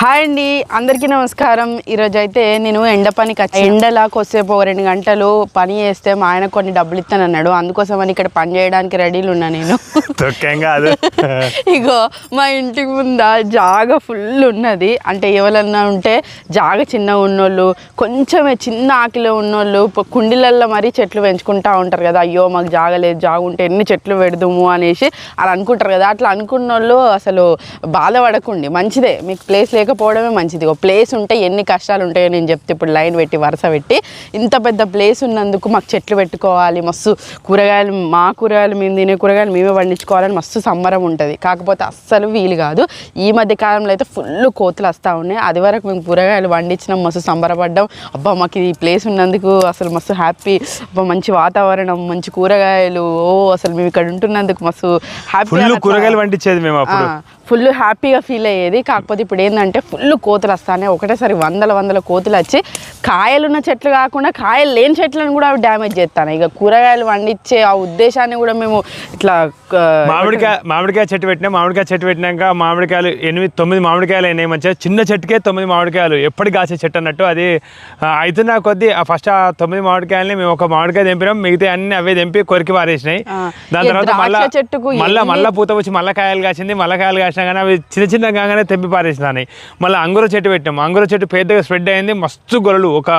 Hi అండి, అందరికీ నమస్కారం. ఈరోజు అయితే నేను ఎండ పనికి వచ్చి ఎండలా కొద్దిసేపు 2 గంటలు పని చేస్తే మా ఆయన కొన్ని డబ్బులు ఇస్తానన్నాడు. అందుకోసం అని ఇక్కడ పని చేయడానికి రెడీలు ఉన్నా నేను. ఇగో మా ఇంటికి ముందా జాగ ఫుల్ ఉన్నది. అంటే ఎవరన్నా ఉంటే జాగ చిన్నగా ఉన్నోళ్ళు, కొంచెమే చిన్న ఆకిలో ఉన్నోళ్ళు కుండీలల్లో మరీ చెట్లు పెంచుకుంటా ఉంటారు కదా. అయ్యో మాకు జాగ లేదు, జాగ ఉంటే ఎన్ని చెట్లు పెడదాము అనేసి అలా అనుకుంటారు కదా. అట్లా అనుకున్న వాళ్ళు అసలు బాధపడకండి, మంచిదే. మీకు ప్లేస్ లేకపోవడమే మంచిది. ఒక ప్లేస్ ఉంటే ఎన్ని కష్టాలు ఉంటాయో నేను చెప్తే. ఇప్పుడు లైన్ పెట్టి వరుస పెట్టి ఇంత పెద్ద ప్లేస్ ఉన్నందుకు మాకు చెట్లు పెట్టుకోవాలి, మస్తు కూరగాయలు, మా కూరగాయలు మేము తినే కూరగాయలు మేమే పండించుకోవాలని మస్తు సంబరం ఉంటుంది. కాకపోతే అస్సలు వీలు కాదు. ఈ మధ్య కాలంలో అయితే ఫుల్ కోతులు వస్తూ ఉన్నాయి. అది వరకు మేము కూరగాయలు పండించినాం, మస్తు సంబరపడ్డాం. అబ్బా మాకు ఈ ప్లేస్ ఉన్నందుకు అసలు మస్తు హ్యాపీ, అబ్బా మంచి వాతావరణం, మంచి కూరగాయలు, అసలు మేము ఇక్కడ ఉంటున్నందుకు మస్తు హ్యాపీ. కూరగాయలు పండించేది మేము అప్పుడు ఫుల్ హ్యాపీగా ఫీల్ అయ్యేది. కాకపోతే ఇప్పుడు ఏంటంటే ఫుల్ కోతులు వస్తానే, ఒకటేసారి వందల కోతులు వచ్చి కాయలున్న చెట్లు కాకుండా కాయలు లేని చెట్లను కూడా అవి డ్యామేజ్ చేస్తాను. ఇక కూరగాయలు పండించే ఆ ఉద్దేశాన్ని కూడా మేము ఇట్లా మామిడికాయ చెట్టు పెట్టినా, మామిడికాయ చెట్టు పెట్టినాక మామిడికాయలు 8-9 మామిడికాయలు అయినాయి. మంచిగా చిన్న చెట్టుకే 9 మామిడికాయలు, ఎప్పటికి కాసే చెట్టు అన్నట్టు. అది అవుతున్న కొద్దీ ఫస్ట్ ఆ 9 మామిడికాయలని మేము ఒక మామిడికాయ తెంపినాం, మిగతా అన్ని అవే తెంపి కొరికి పారేసినాయి. దాని తర్వాత మళ్ళీ పూత వచ్చి మళ్ళీ కాయలు కాసింది. మళ్ళీ కాయలు కాసినా కానీ అవి చిన్న కాగానే తెంపి పారేసినాయి. మళ్ళీ అంగుర చెట్టు పెట్టినాం. అంగుర చెట్టు పెద్దగా స్ప్రెడ్ అయింది, మస్తు గొర్రెలు, ఒక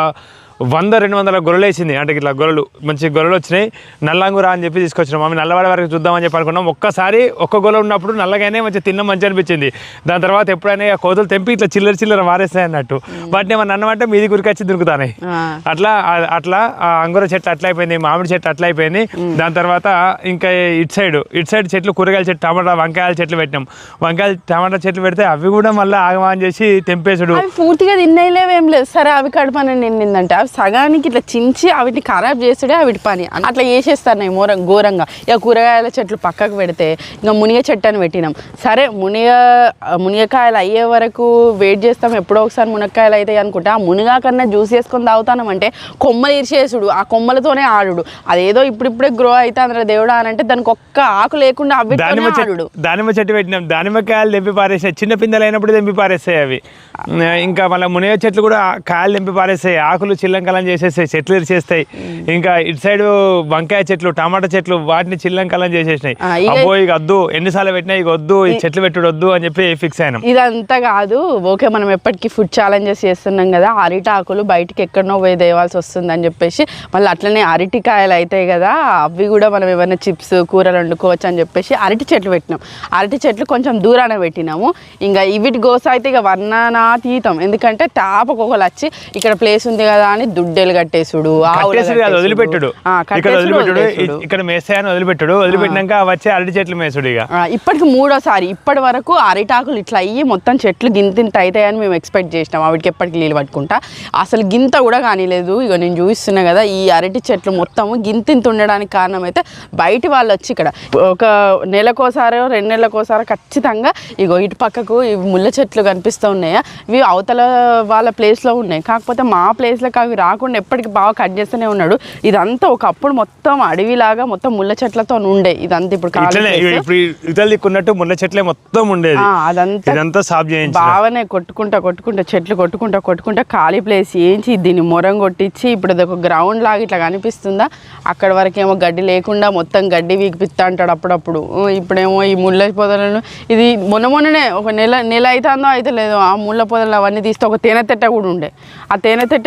100-200 గొర్రెలు వేసింది. అంటే ఇట్లా గొర్రెలు, మంచి గొర్రెలు వచ్చినాయి. నల్లంగురా అని చెప్పి తీసుకొచ్చినాం. ఆమె నల్లవాడ వరకు చూద్దామని చెప్పి అనుకున్నాం. ఒక్కసారి ఒక్క గొర్రె ఉన్నప్పుడు నల్లగానే మంచిగా తిన్నాం, మంచి అనిపించింది. దాని తర్వాత ఎప్పుడైనా ఆ కోతులు తెంపి ఇట్లా చిల్లర వారేస్తాయి అన్నట్టు. వాటిని ఏమన్నా అన్నమాట మీది గురికి వచ్చి దొరుకుతాయి. అట్లా ఆ అంగుర చెట్లు అట్లా అయిపోయింది, మామిడి చెట్లు అట్లా అయిపోయింది. దాని తర్వాత ఇంకా ఇటు సైడ్ చెట్లు, కూరగాయల చెట్లు, టమాటా వంకాయల చెట్లు పెట్టినాం. టమాటా చెట్లు పెడితే అవి కూడా మళ్ళీ ఆగమాన్ చేసి తెంపేసుడు. పూర్తిగా తినేలేవేం లేదు. సరే అవి కడుపని నిండిందంటే సగానికి ఇట్లా చించి అవిటిని ఖరాబ్ చేసుడే అవిటి పని. అట్లా చేసేస్తాను ఘోరంగా. ఇక కూరగాయల చెట్లు పక్కకు పెడితే ఇంకా మునిగ చెట్టు అని పెట్టినాం. సరే మునిగకాయలు అయ్యే వరకు వెయిట్ చేస్తాం, ఎప్పుడో ఒకసారి మునక్కాయలు అవుతాయి అనుకుంటే ఆ మునిగా కన్నా జ్యూస్ వేసుకొని తాగుతామంటే కొమ్మలు ఇరిచేసుడు, ఆ కొమ్మలతోనే ఆడుడు. అదేదో ఇప్పుడిప్పుడే గ్రో అవుతా అందరూ దేవుడా అని అంటే దానికి ఒక్క ఆకు లేకుండా అవి దానిమ్మ చెట్టు పెట్టినాం. దానిమ్మకాయలు తెంపి పారేస్తాయి, చిన్న పిందెలు అయినప్పుడు తెంపి పారేస్తాయి అవి. ఇంకా మళ్ళీ మునిగ చెట్లు కూడా కాయలు తెంపి పారేస్తాయి, ఆకులు చిల్లంకలం చేసేస్తాయి, చెట్లు ఇరిచేస్తాయి. ఇంకా ఇటు సైడ్ వంకాయ చెట్లు, టమాటా చెట్లు, వాటిని చిల్లంకలం చేసేసినాయి. అబ్బో ఇక వద్దు, ఎన్నిసార్లు పెట్టినా ఇక వద్దు, ఈ చెట్లు పెట్టుడు వద్దు అని చెప్పి ఫిక్స్ అయినాం. ఇదంతా కాదు, ఓకే మనం ఎప్పటికీ ఫుడ్ ఛాలెంజెస్ చేస్తున్నాం కదా, అరిటాకులు బయటికి ఎక్కడనో పోయి తేవాల్సి వస్తుంది అని చెప్పేసి మళ్ళీ అట్లనే అరటికాయలు అవుతాయి కదా, అవి కూడా మనం ఏమైనా చిప్స్ కూరలు వండుకోవచ్చు అని చెప్పేసి అరటి చెట్లు పెట్టినాం. అరటి చెట్లు కొంచెం దూరాన పెట్టినాము. ఇంకా వీటి గోస అయితే ఇక వర్ణనాతీతం. ఎందుకంటే తాపకొకలు వచ్చి ఇక్కడ ప్లేస్ ఉంది కదా అని దుడ్డెలు కట్టేసుడు, వదిలిపెట్టుడు, ఇక్కడ మేసాయని వదిలిపెట్టినాక వచ్చే అరటి చెట్లు మేసుడు. ఇక ఇప్పటికి 3వ సారి. ఇప్పటి వరకు అరిటాకులు ఇట్లా అయ్యి మొత్తం చెట్లు గింతింత అవుతాయని మేము ఎక్స్పెక్ట్ చేసినాం. వాటికి ఎప్పటికి నీళ్ళు పట్టుకుంటా అసలు గింత కూడా కానిలేదు. ఇక నేను చూపిస్తున్నా కదా, ఈ అరటి చెట్లు మొత్తం గింతింత ఉండడానికి కారణం అయితే బయటి వాళ్ళు వచ్చి ఇక్కడ ఒక నెలకోసారో 2 నెలలకోసారో ఖచ్చితంగా ఇగో ఇటు పక్కకు ఈ ముళ్ళ చెట్లు కనిపిస్తూ ఉన్నాయా, ఇవి అవతల వాళ్ళ ప్లేస్లో ఉన్నాయి. కాకపోతే మా ప్లేస్లోకి అవి రాకుండా ఎప్పటికి బాగా కట్ చేస్తూనే ఉన్నాడు. ఇదంతా ఒకప్పుడు మొత్తం అడవిలాగా మొత్తం ముళ్ళ చెట్లతో ఉండే. ఇదంతా ఇప్పుడు ముళ్ళ చెట్లే మొత్తం ఉండేది. అదంతా బాగానే కొట్టుకుంటా చెట్లు ఖాళీ ప్లేస్ ఏంచి దీన్ని మొరం కొట్టించి ఇప్పుడు ఒక గ్రౌండ్ లాగా ఇట్లా కనిపిస్తుందా. అక్కడ వరకేమో గడ్డి లేకుండా మొత్తం గడ్డి వీగిపిస్తా అంటాడు అప్పుడప్పుడు. ఇప్పుడేమో ఈ ముళ్ళ పొదలను ఇది మొన్ననే ఒక నెల అవుతుందో అయితే లేదు, ఆ ముళ్ళ పొదలు అవన్నీ తీస్తే ఒక తేనె తెట్ట కూడా ఉండే. ఆ తేనె తెట్ట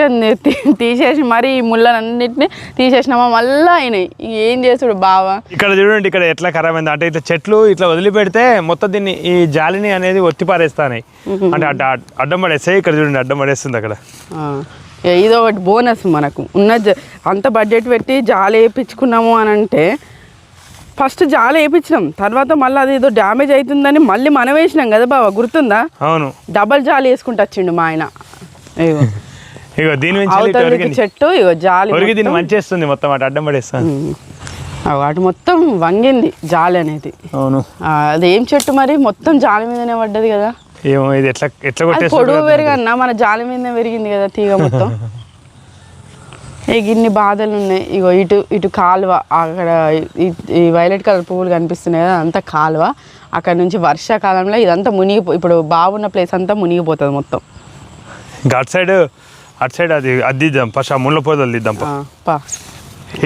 తీసేసి మరి ఈ ముళ్ళన్నింటినీ తీసేసినామా మళ్ళీ అయినాయి. ఏం చేస్తుడు బావా. ఇక్కడ చూడండి, ఇక్కడ ఎట్లా ఖరాబ్ అయింది అంటే ఇట్లా చెట్లు ఇట్లా వదిలిపెడితే మొత్తం దీన్ని ఈ జాలిని అనేది ఒత్తి పారేస్తాయి. అంటే అడ్డం పడేస్తాయి. ఇక్కడ చూడండి అడ్డం పడేస్తుంది అక్కడ. ఇది ఒకటి బోనస్ మనకు ఉన్న. అంత బడ్జెట్ పెట్టి జాలి వేయించుకున్నాము అని అంటే ఫస్ట్ జాలి వేయించినాం, తర్వాత మళ్ళీ అది ఏదో డ్యామేజ్ అవుతుందని మళ్ళీ మనం వేసినాం కదా బావ, గుర్తుందా? అవును, డబల్ జాలి వేసుకుంటూ వచ్చిండు మా ఆయన. ఇగో దీని చెట్టు ఇగో జాలి దీన్ని మంచేస్తుంది మొత్తం, అటు అడ్డం పడేస్తాను. వాటి మొత్తం వంగింది జాలి అనేది. అవును, అదేం చెట్టు మరి మొత్తం జాలి మీదనే పడ్డది కదా. ఏమో ఇది ఎట్లా పొడుగు పెరిగన్నా మన జాలి మీదనే పెరిగింది కదా తీగ మొత్తం. ఇన్ని బాధలు ఉన్నాయి. ఇగో ఇటు కాలువ, అక్కడ ఈ వైలెట్ కలర్ పువ్వులు కనిపిస్తున్నాయి కదా, అంతా కాలువ. అక్కడ నుంచి వర్షాకాలంలో ఇదంతా ఇప్పుడు బాగున్న ప్లేస్ అంతా మునిగిపోతుంది మొత్తం. ఇంకా అటు సైడ్ అది దిద్దాం ఫస్ట్, ఆ ముళ్ళ పొదలు దిద్దాం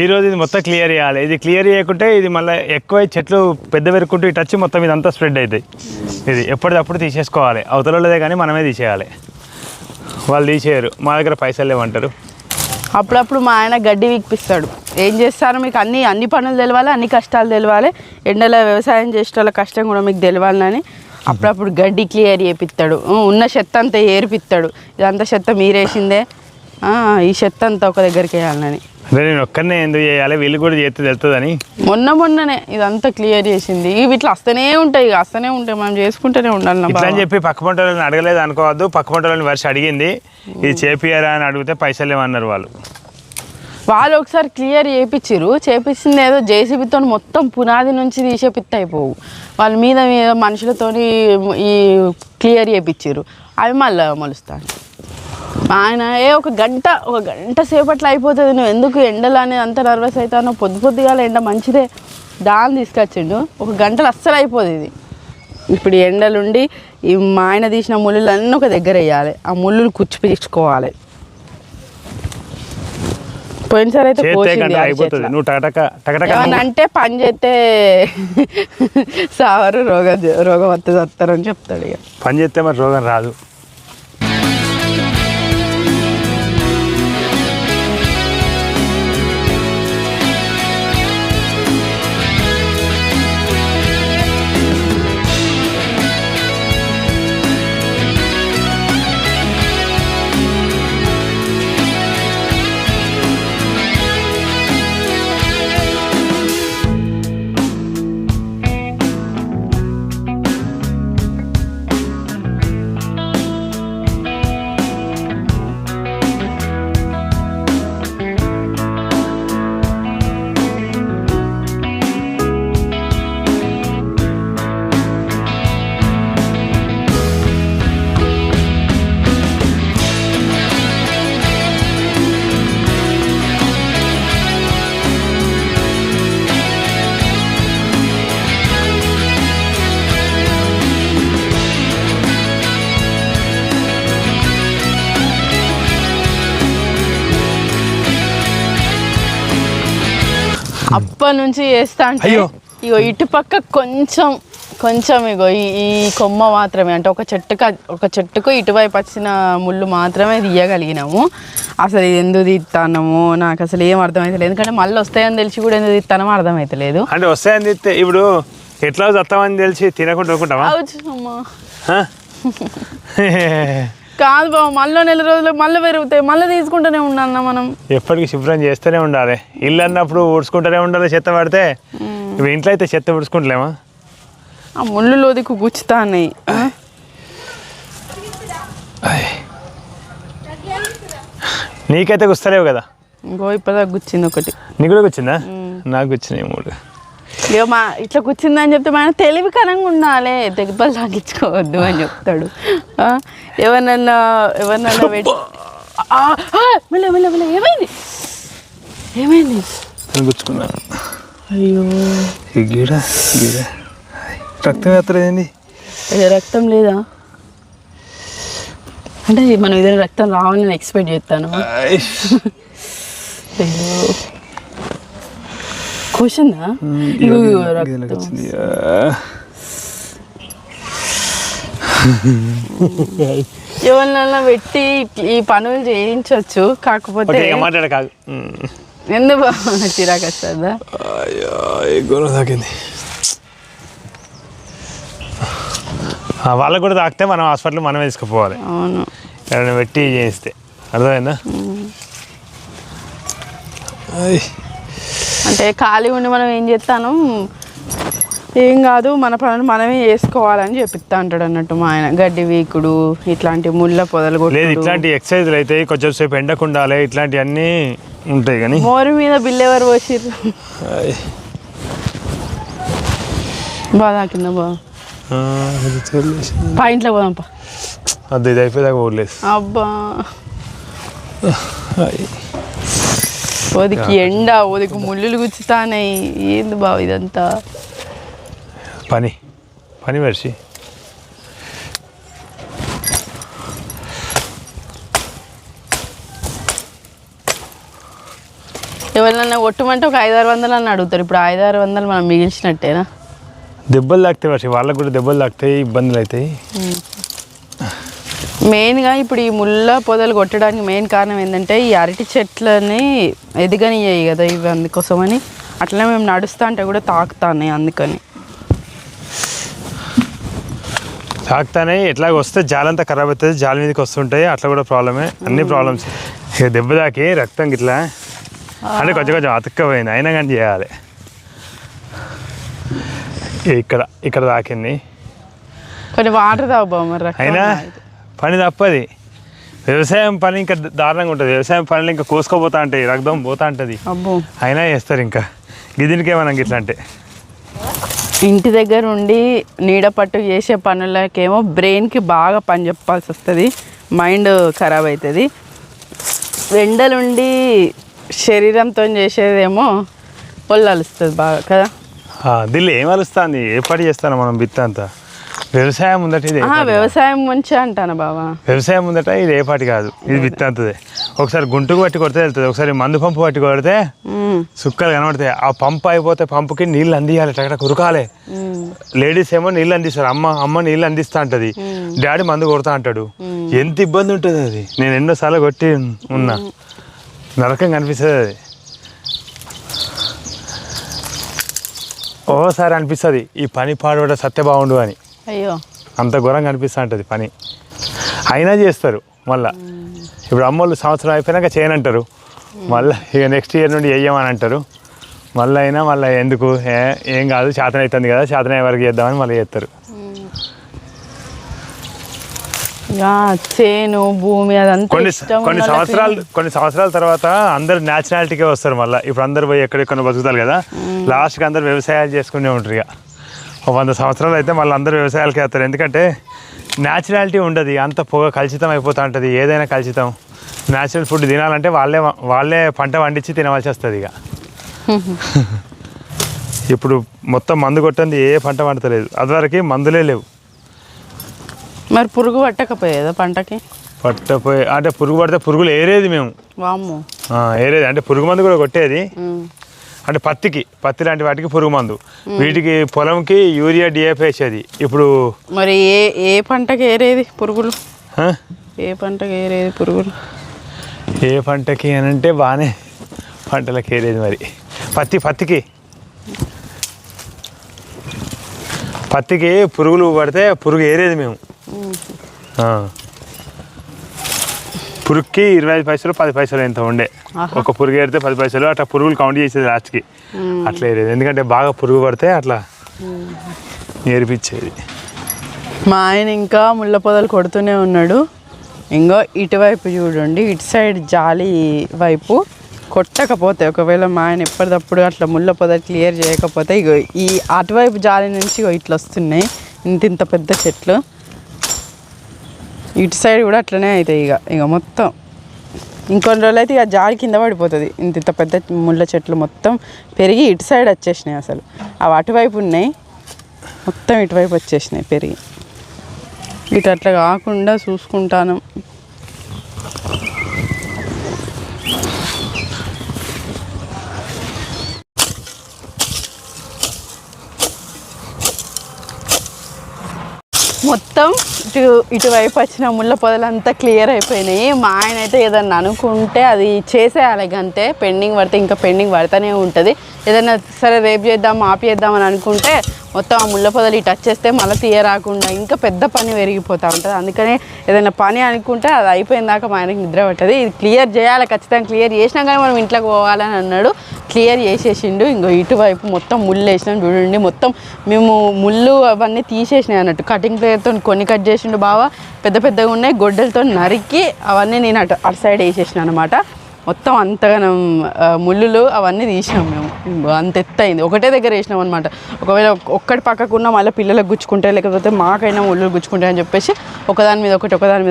ఈరోజు. ఇది మొత్తం క్లియర్ చేయాలి. ఇది క్లియర్ చేయకుంటే ఇది మళ్ళీ ఎక్కువ చెట్లు పెద్ద పెరుక్కుంటూ ఇటు వచ్చి మొత్తం ఇదంతా స్ప్రెడ్ అవుతాయి. ఇది ఎప్పటికప్పుడు తీసేసుకోవాలి. అవతలదే కానీ మనమే తీసేయాలి. వాళ్ళు తీసేయరు, మా దగ్గర పైసలు లేవంటారు. అప్పుడప్పుడు మా ఆయన గడ్డి వీక్పిస్తాడు. ఏం చేస్తారో మీకు అన్ని పనులు తెలవాలి, అన్ని కష్టాలు తెలవాలి, ఎండలో వ్యవసాయం చేసే వాళ్ళ కష్టం కూడా మీకు తెలవాలని అప్పుడప్పుడు గడ్డి క్లియర్ చేపిస్తాడు. ఉన్న చెత్త అంతా ఏర్పిస్తాడు. ఇదంతా చెత్త మీరేసిందే, ఈ చెత్త అంతా ఒక దగ్గరికి వేయాలని. అదే నేను ఒక్కనే ఎందుకు చేయాలి, వీళ్ళు కూడా చేస్తే తెలుస్తుందని మొన్ననే ఇదంతా క్లియర్ చేసింది. ఇవి ఇట్లా వస్తూనే ఉంటాయి, మనం చేసుకుంటూనే ఉండాలి. ఇట్లా అని చెప్పి పక్క పంటలను అడగలేదు అనుకోవద్దు. పక్క పంటలను వర్ష అడిగింది, ఇది చేపియారా అని అడిగితే పైసలు ఏమన్నారు వాళ్ళు ఒకసారి క్లియర్ చేపించింది ఏదో జేసీబీతో మొత్తం పునాది నుంచి తీసేపిత్త అయిపోవు. వాళ్ళ మీద మనుషులతోని ఈ క్లియర్ చేయించారు. అవి మళ్ళీ మొలుస్తాను. ఆయన ఒక గంట సేపట్లో అయిపోతుంది. నువ్వు ఎందుకు ఎండలని అంత నర్వస్ అవుతానో, పొద్దుగాల ఎండ మంచిదే దాన్ని తీసుకొచ్చిండు. ఒక గంటలు అస్సలు అయిపోతుంది ఇది. ఇప్పుడు ఎండలుండి ఈ మా ఆయన తీసిన ముళ్ళులన్నీ ఒక దగ్గర వేయాలి. ఆ ముళ్ళులు కుచ్చిపించుకోవాలి. పోయినసారి అయితే అంటే పని చేస్తే సావరు, రోగం వస్తారని చెప్తాడు. ఇక పని చేస్తే మరి రోగం రాదు. అప్పటి నుంచి చేస్తా అంటే ఇగో ఇటుపక్క కొంచెం ఇగో ఈ కొమ్మ మాత్రమే, అంటే ఒక చెట్టుకు ఇటువైపు వచ్చిన ముళ్ళు మాత్రమే తీయగలిగినాము. అసలు ఇది ఎందుకు తీస్తాము నాకు అసలు ఏం అర్థమవుతలేదు. ఎందుకంటే మళ్ళీ వస్తాయని తెలిసి కూడా ఎందుకు తీస్తానో అర్థమవుతలేదు. అంటే వస్తాయని తీస్తే ఇప్పుడు ఎట్లా వస్తామని తెలిసి తినకుండా కాదు బాబు, మళ్ళీ నెల రోజులు మళ్ళీ పెరుగుతాయి, మళ్ళీ తీసుకుంటూనే ఉన్నాను. మనం ఎప్పటికీ శుభ్రం చేస్తూనే ఉండాలి. ఇల్లు అన్నప్పుడు ఊడ్చుకుంటూనే ఉండాలి. చెత్త పడితే ఇప్పుడు ఇంట్లో అయితే చెత్త ఊడ్చుకుంటలేమా, ఆ ముళ్ళు లోదికు గుచ్చుతాయి. నీకైతే గుస్తలేవు కదా. ఇంకో ఇప్పటిదాకా గుచ్చింది ఒకటి. నీకు కూడా గుచ్చిందా? నాకు గుచ్చినాయి 3. ఇట్లా కూర్చుందని చెప్తే మన తెలివికరంగా ఉండాలి, తెగిపలు తగ్గించుకోవద్దు అని చెప్తాడు. ఎవరినన్నా పెట్టి ఏమైంది గుచ్చుకున్నా. అయ్యో రక్తం ఎత్తలేదండి. రక్తం లేదా అంటే మనం ఏదైనా రక్తం రావాలని ఎక్స్పెక్ట్ చేస్తాను. అయ్యో కూర్చుందా? ఎవరినన్నా పెట్టి ఈ పనులు చేయించవచ్చు. కాకపోతే ఎందుకు చిరాకు వస్తుందా? వాళ్ళకు కూడా తాకితే మనం హాస్పిటల్ మనం తీసుకుపోవాలి. అవును, ఎవరైనా పెట్టి చేయిస్తే. అర్థమైందా? అంటే ఖాళీ ఉండి మనం ఏం చేస్తాను, ఏం కాదు మన పనులు మనమే చేసుకోవాలని చెప్పిస్తా అంటాడు అన్నట్టు మా ఆయన. గడ్డి వీకుడు, ఇట్లాంటి ముళ్ళ పొదలు కొట్టుడు, ఇట్లాంటి ఎక్సర్సైజ్లు అయితే కొంచెం సేపు ఎండకు ఉండాలి. ఇట్లాంటివన్నీ ఉంటాయి. కానీ మోరు మీద బిల్లు ఎవరు పోసిర్రు? బాగా కింద ఇంట్లో పోదాంపా. అది ఇది అయిపోయేదాకా పోలేదు. అబ్బా ఓదికి ఎండ ఓదికి ముళ్ళులు గుచ్చుతానాయి. ఏంది బావ ఇదంతా పని పని మనిషి. ఎవరినన్నా కొట్టమంటే ఒక 500-600 అని అడుగుతారు. ఇప్పుడు 500-600 మనం మిగిల్చినట్టేనా? దెబ్బలు తాకుతాయి వర్షి, వాళ్ళకు కూడా దెబ్బలు తాకుతాయి, ఇబ్బందులు అవుతాయి. మెయిన్గా ఇప్పుడు ఈ ముళ్ళ పొదలు కొట్టడానికి మెయిన్ కారణం ఏంటంటే ఈ అరటి చెట్లని ఎదగనియ్యాయి కదా ఇవి, అందుకోసమని. అట్లనే మేము నడుస్తా అంటే కూడా తాకుతానే, అందుకని తాకుతానే. ఎట్లా వస్తే జాలంతా ఖరాబ్ అవుతుంది, జాలి మీదకి వస్తుంటాయి, అట్లా కూడా ప్రాబ్లమే. అన్ని ప్రాబ్లమ్స్. ఇక దెబ్బ తాకి రక్తం ఇట్లా అంటే కొంచెం కొంచెం అతుక్కపోయింది, అయినా కానీ చేయాలి. ఇక్కడ ఇక్కడ తాకింది. కొన్ని వాటర్ తాగు మరి. అయినా పని తప్పది. వ్యవసాయం పని ఇంకా దారుణంగా ఉంటుంది. వ్యవసాయం పనులు ఇంకా కోసుకోపోతా ఉంటాయి, రక్తం పోతా ఉంటుంది, అయినా చేస్తారు. ఇంకా గిదినికే మనం ఇట్లా అంటే ఇంటి దగ్గర ఉండి నీడ పట్టు చేసే పనులకేమో బ్రెయిన్కి బాగా పని చెప్పాల్సి వస్తుంది, మైండ్ ఖరాబ్ అవుతుంది. ఎండలుండి శరీరంతో చేసేదేమో ఒళ్ళు అలుస్తుంది బాగా కదా. దిల్లు ఏం అలుస్తుంది, ఏ పని చేస్తాను మనం బిత్త అంతా. వ్యవసాయం ముందట ఇది వ్యవసాయం మంచిగా అంటాను బాబా. వ్యవసాయం ముందట ఇది ఏ పాటి కాదు, ఇది బిత్త అంతది. ఒకసారి గుంటుకు పట్టి కొడితే వెళ్తుంది, ఒకసారి మందు పంపు పట్టి కొడితే సుక్కలు కనబడతాయి. ఆ పంపు అయిపోతే పంపుకి నీళ్ళు అందియాలి, టకటక ఉరకాలి. లేడీస్ ఏమో నీళ్ళు అందిస్తారు, అమ్మ నీళ్ళు అందిస్తా అంటది, డాడీ మందు కొడతా అంటాడు. ఎంత ఇబ్బంది ఉంటుంది అది. నేను ఎన్నోసార్లు కొట్టి ఉన్నా, నరకం కనిపిస్తుంది అది. ఓసారి అనిపిస్తుంది ఈ పని పాడబడ సత్య బాగుండు అని. అయ్యో అంత ఘోరంగా అనిపిస్తూ ఉంటుంది పని, అయినా చేస్తారు. మళ్ళీ ఇప్పుడు అమ్మోళ్ళు సంవత్సరం అయిపోయినాక చేయనంటారు, మళ్ళీ ఇక నెక్స్ట్ ఇయర్ నుండి వేయమని అంటారు. మళ్ళీ ఎందుకు ఏం కాదు, చేతన అవుతుంది కదా, చేతన వరకు చేద్దామని మళ్ళీ చేస్తారు. చేను భూమి అదంతా కొన్ని సంవత్సరాల తర్వాత అందరు న్యాచురాలిటీకే వస్తారు. మళ్ళీ ఇప్పుడు అందరు పోయి ఎక్కడెక్కడ బతుకుతారు కదా, లాస్ట్కి అందరు వ్యవసాయాలు చేసుకునే ఉంటారు. ఇక 100 సంవత్సరాలు అయితే మళ్ళీ అందరూ వ్యవసాయాలకి వేస్తారు. ఎందుకంటే న్యాచురాలిటీ ఉండదు, అంత పొగ కలుషితం అయిపోతూ ఉంటుంది. ఏదైనా కలుషితం. న్యాచురల్ ఫుడ్ తినాలంటే వాళ్ళే పంట పండించి తినవలసి వస్తుంది. ఇక ఇప్పుడు మొత్తం మందు కొట్టండి, ఏ పంట పండతలేదు. అదివరకు మందులే లేవు. మరి పురుగు పట్టకపోయేదా పంటకి? పట్టపోయి అంటే పురుగు పడితే పురుగులు ఏరేది మేము. ఏరేది అంటే పురుగు మందు కూడా కొట్టేది. అంటే పత్తి లాంటి వాటికి పురుగు మందు, వీటికి పొలంకి యూరియా డిఏపి వేసేది. ఇప్పుడు మరి ఏ పంటకి ఏరేది పురుగులు? ఏ పంటకి ఏరేది పురుగులు? ఏ పంటకి అని అంటే బాగానే పంటలకు ఏరేది. మరి పత్తికి పురుగులు పడితే పురుగు ఏరేది మేము. పురుగుకి 25 పైసలు 10 పైసలు ఎంత ఉండే, ఒక పురుగు ఏరితే 10 పైసలు అట్లా పురుగులు కౌంట్ చేసేది లాస్ట్కి. అట్లా ఏరేది, ఎందుకంటే బాగా పురుగు పడితే అట్లా నేర్పించేది. మా ఆయన ఇంకా ముళ్ళ పొదలు కొడుతూనే ఉన్నాడు. ఇంకో ఇటువైపు చూడండి, ఇటు సైడ్ జాలి వైపు కొట్టకపోతే, ఒకవేళ మా ఆయన ఎప్పటికప్పుడు అట్లా ముళ్ళ పొదలు క్లియర్ చేయకపోతే ఇగో ఈ అటువైపు జాలి నుంచి ఇట్లా వస్తున్నాయి ఇంత పెద్ద చెట్లు. ఇటు సైడ్ కూడా అట్లనే అవుతాయి. ఇక మొత్తం ఇంకొన్ని రోజులు అయితే ఇక జాలి కింద పడిపోతుంది. ఇంత పెద్ద ముళ్ళ చెట్లు మొత్తం పెరిగి ఇటు సైడ్ వచ్చేసినాయి. అసలు అవి అటువైపు ఉన్నాయి, మొత్తం ఇటువైపు వచ్చేసినాయి పెరిగి. ఇటు అట్లా కాకుండా చూసుకుంటాను. మొత్తం ఇటువైపు వచ్చిన ముళ్ళ పొదలంతా క్లియర్ అయిపోయినాయి. మా ఆయన అయితే ఏదన్నా అనుకుంటే అది చేసేయాలి, అంతే. పెండింగ్ పడితే ఇంకా పెండింగ్ పడుతూనే ఉంటుంది. ఏదైనా సరే రేపు చేద్దాం ఆపేద్దాం అని అనుకుంటే మొత్తం ఆ ముళ్ళ పొదలు ఇటు వచ్చేస్తే మళ్ళీ తీయరాకుండా ఇంకా పెద్ద పని పెరిగిపోతూ ఉంటుంది. అందుకని ఏదైనా పని అనుకుంటే అది అయిపోయిన దాకా మా ఆయనకి నిద్ర పట్టదు. ఇది క్లియర్ చేయాలి, ఖచ్చితంగా క్లియర్ చేసినా కానీ మనం ఇంట్లోకి పోవాలని అన్నాడు. క్లియర్ చేసేసిండు. ఇంకో ఇటువైపు మొత్తం ముళ్ళు వేసినాం చూడండి. మొత్తం మేము ముళ్ళు అవన్నీ తీసేసినాయి అన్నట్టు. కటింగ్ ప్లేయర్తో కొన్ని కట్ చేసిండు బావ, పెద్దగా ఉన్నాయి. గొడ్డలతో నరికి అవన్నీ నేను అటు సైడ్ వేసేసిన అనమాట. మొత్తం అంతగానం ముళ్ళులు అవన్నీ తీసినాం మేము. అంత ఎత్తయింది, ఒకటే దగ్గర వేసినాం అనమాట. ఒకవేళ ఒక్కటి పక్కకున్న మళ్ళీ పిల్లలకు గుచ్చుకుంటే లేకపోతే మాకైనా ముళ్ళు గుచ్చుకుంటాయి అని చెప్పేసి ఒకదాని మీద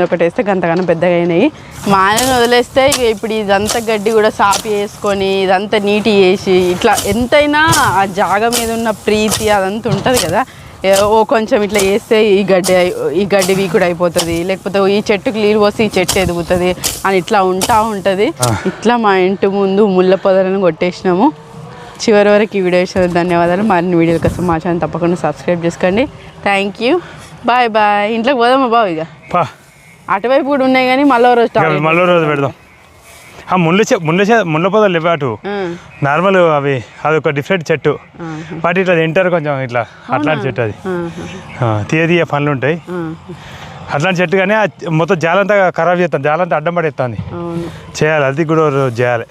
ఒకటి వేస్తే గంతగానం పెద్దగా అయినాయి. మా ఆయనను వదిలేస్తే ఇక ఇప్పుడు ఇదంతా గడ్డి కూడా సాపి వేసుకొని ఇదంతా నీటి వేసి ఇట్లా ఎంతైనా ఆ జాగ మీద ఉన్న ప్రీతి అదంతా ఉంటుంది కదా. ఓ కొంచెం ఇట్లా వేస్తే ఈ గడ్డి వీకుడు అయిపోతుంది, లేకపోతే ఈ చెట్టుకి నీళ్ళు పోసి ఈ చెట్టు ఎదుగుతుంది అని ఇట్లా ఉంటుంది. ఇట్లా మా ఇంటి ముందు ముళ్ళ పొదలను కొట్టేసినాము. చివరి వరకు ఈ వీడియో ఇచ్చినందుకు ధన్యవాదాలు. మరిన్ని వీడియోల కోసం మా ఛానల్ తప్పకుండా సబ్స్క్రైబ్ చేసుకోండి. Thank you, bye bye. ఇంట్లోకి పోదామా బాబు? ఇక అటువైపు కూడా ఉన్నాయి కానీ మళ్ళీ రోజు పెడదాం. ముళ్ళ పొదలు లేవు అటు నార్మల్ అదొక డిఫరెంట్ చెట్టు. వాటి ఇట్లా తింటారు కొంచెం ఇట్లా అట్లాంటి చెట్టు. అది తీయ పనులు ఉంటాయి అట్లాంటి చెట్టు. కానీ మొత్తం జాలంతా ఖరాబ్ చేస్తాను, జాలంతా అడ్డం పడేస్తుంది. చేయాలి, అది కూడా చేయాలి.